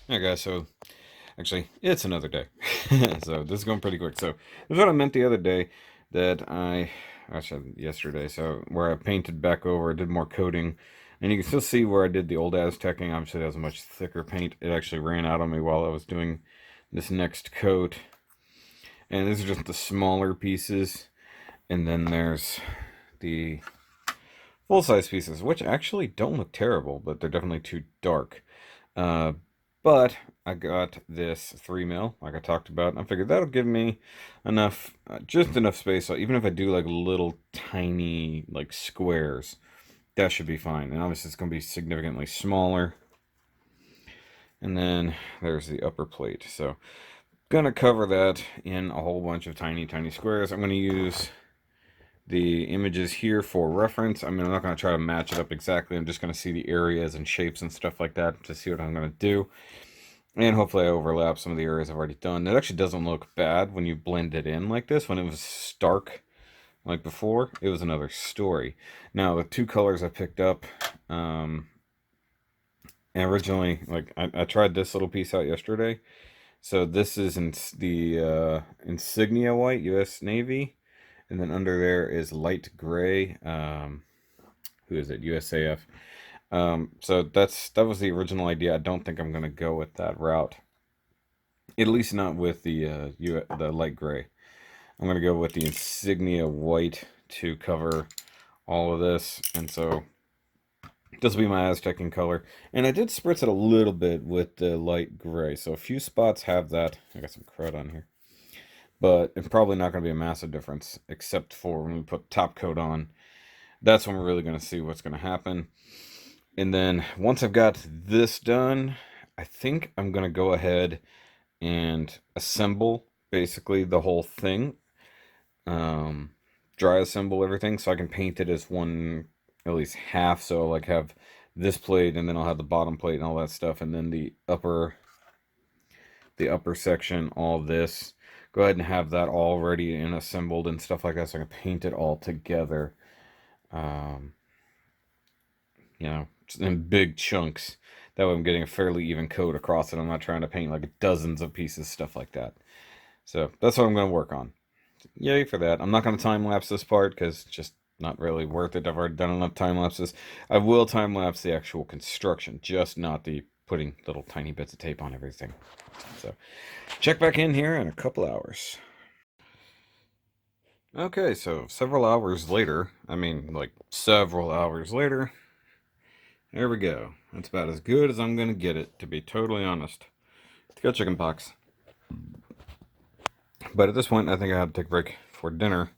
Alright guys, so actually it's another day. So this is going pretty quick. So this is what I meant the other day that actually yesterday, so where I painted back over, did more coating, and you can still see where I did the old Aztecing. Obviously that was a much thicker paint. It actually ran out on me while I was doing this next coat. And these are just the smaller pieces. And then there's the full-size pieces, which actually don't look terrible, but they're definitely too dark. Uh, but I got this 3 mil, like I talked about, and I figured that'll give me enough, just enough space. So even if I do like little tiny like squares, that should be fine. And obviously it's going to be significantly smaller. And then there's the upper plate. So gonna cover that in a whole bunch of tiny, tiny squares. I'm gonna use the images here for reference. I mean, I'm not going to try to match it up exactly. I'm just going to see the areas and shapes and stuff like that to see what I'm going to do. And hopefully I overlap some of the areas I've already done. It actually doesn't look bad when you blend it in like this. When it was stark like before, it was another story. Now, the two colors I picked up, and originally, like, I tried this little piece out yesterday. So this is in the Insignia White, U.S. Navy. And then under there is light gray. Who is it? USAF. So that was the original idea. I don't think I'm gonna go with that route. At least not with the light gray. I'm gonna go with the insignia white to cover all of this, and so this will be my Aztec color. And I did spritz it a little bit with the light gray, so a few spots have that. I got some crud on here, but it's probably not going to be a massive difference, except for when we put top coat on. That's when we're really going to see what's going to happen. And then once I've got this done, I think I'm going to go ahead and assemble basically the whole thing. Dry assemble everything so I can paint it as one, at least half. So like have this plate, and then I'll have the bottom plate and all that stuff, and then the upper section, all this. Go ahead and have that all ready and assembled and stuff like that, so I can paint it all together. Um, in big chunks. That way I'm getting a fairly even coat across it. I'm not trying to paint like dozens of pieces, stuff like that. So that's what I'm going to work on. Yay for that. I'm not going to time lapse this part because it's just not really worth it. I've already done enough time lapses. I will time lapse the actual construction, just not the putting little tiny bits of tape on everything. So check back in here in a couple hours. Okay, so several hours later, I mean like several hours later, there we go. That's about as good as I'm gonna get it, to be totally honest. It's got chicken pox. But at this point, I think I have to take a break for dinner.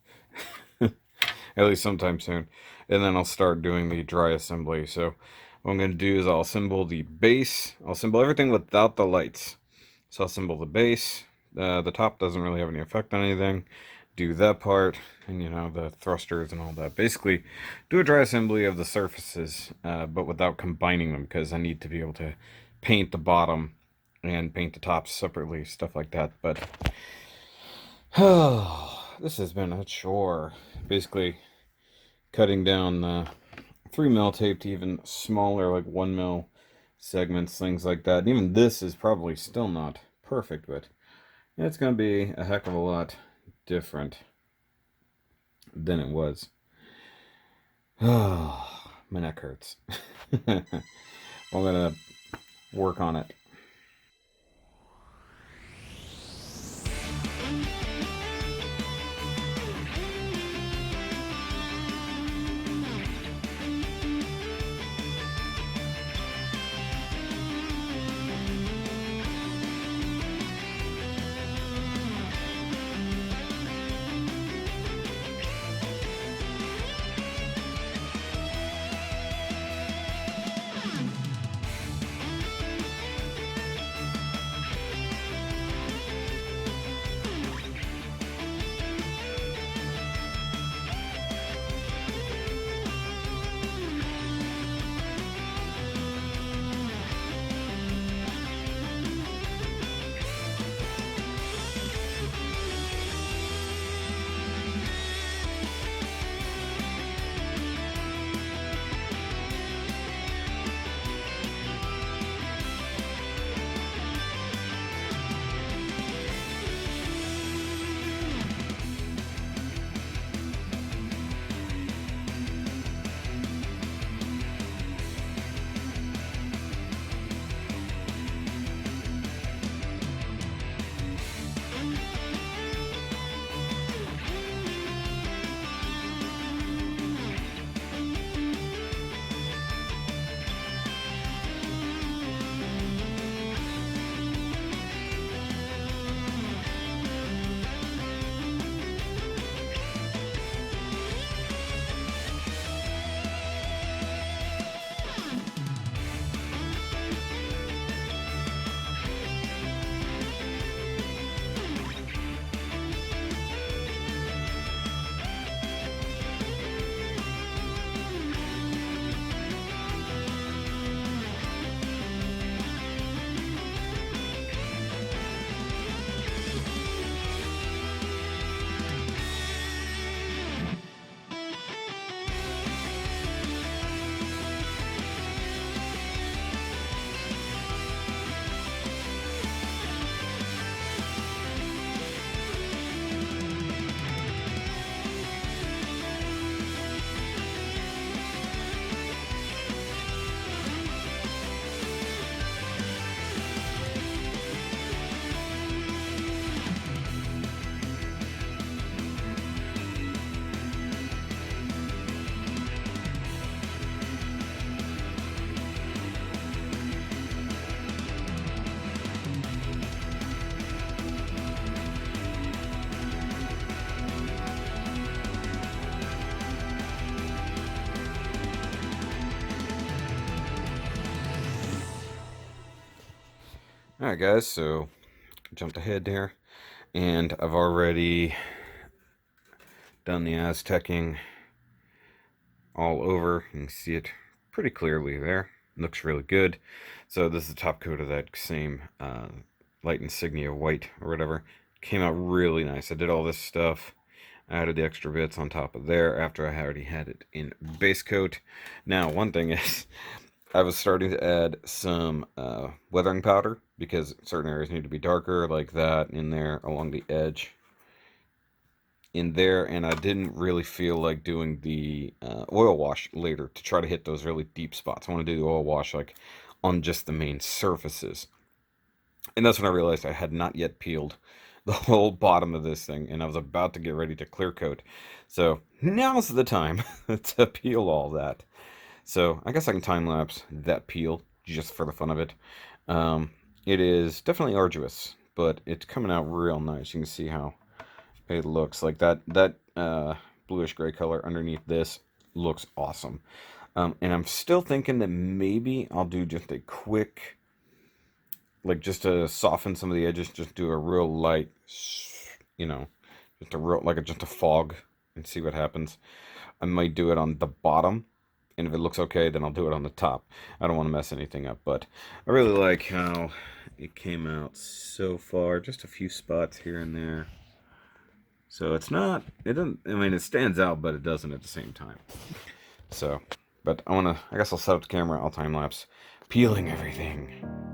At least sometime soon. And then I'll start doing the dry assembly. So what I'm gonna do is I'll assemble the base. I'll assemble everything without the lights. So I'll assemble the base. The top doesn't really have any effect on anything. Do that part, and the thrusters and all that. Basically, do a dry assembly of the surfaces, but without combining them, because I need to be able to paint the bottom and paint the tops separately, stuff like that. But this has been a chore. Basically, cutting down the 3 mil tape to even smaller, like 1 mil segments, things like that. And even this is probably still not perfect, but it's going to be a heck of a lot different than it was. Oh, my neck hurts. I'm going to work on it. Alright guys, so jumped ahead there, and I've already done the Aztecing all over. You can see it pretty clearly there. Looks really good. So this is the top coat of that same light insignia white or whatever. Came out really nice. I did all this stuff. I added the extra bits on top of there after I already had it in base coat. Now, one thing is, I was starting to add some weathering powder because certain areas need to be darker, like that in there along the edge in there, and I didn't really feel like doing the oil wash later to try to hit those really deep spots. I want to do the oil wash like on just the main surfaces. And that's when I realized I had not yet peeled the whole bottom of this thing, and I was about to get ready to clear coat. So now's the time to peel all that. So I guess I can time lapse that peel just for the fun of it. It is definitely arduous, but it's coming out real nice. You can see how it looks like that bluish gray color underneath this looks awesome. And I'm still thinking that maybe I'll do just a quick, like just to soften some of the edges, just do a real light, you know, just a real, like just a fog and see what happens. I might do it on the bottom, and if it looks okay, then I'll do it on the top. I don't want to mess anything up, but I really like how it came out so far. Just a few spots here and there. So it's not, it doesn't, I mean, it stands out, but it doesn't at the same time. So, but I guess I'll set up the camera, I'll time lapse peeling everything.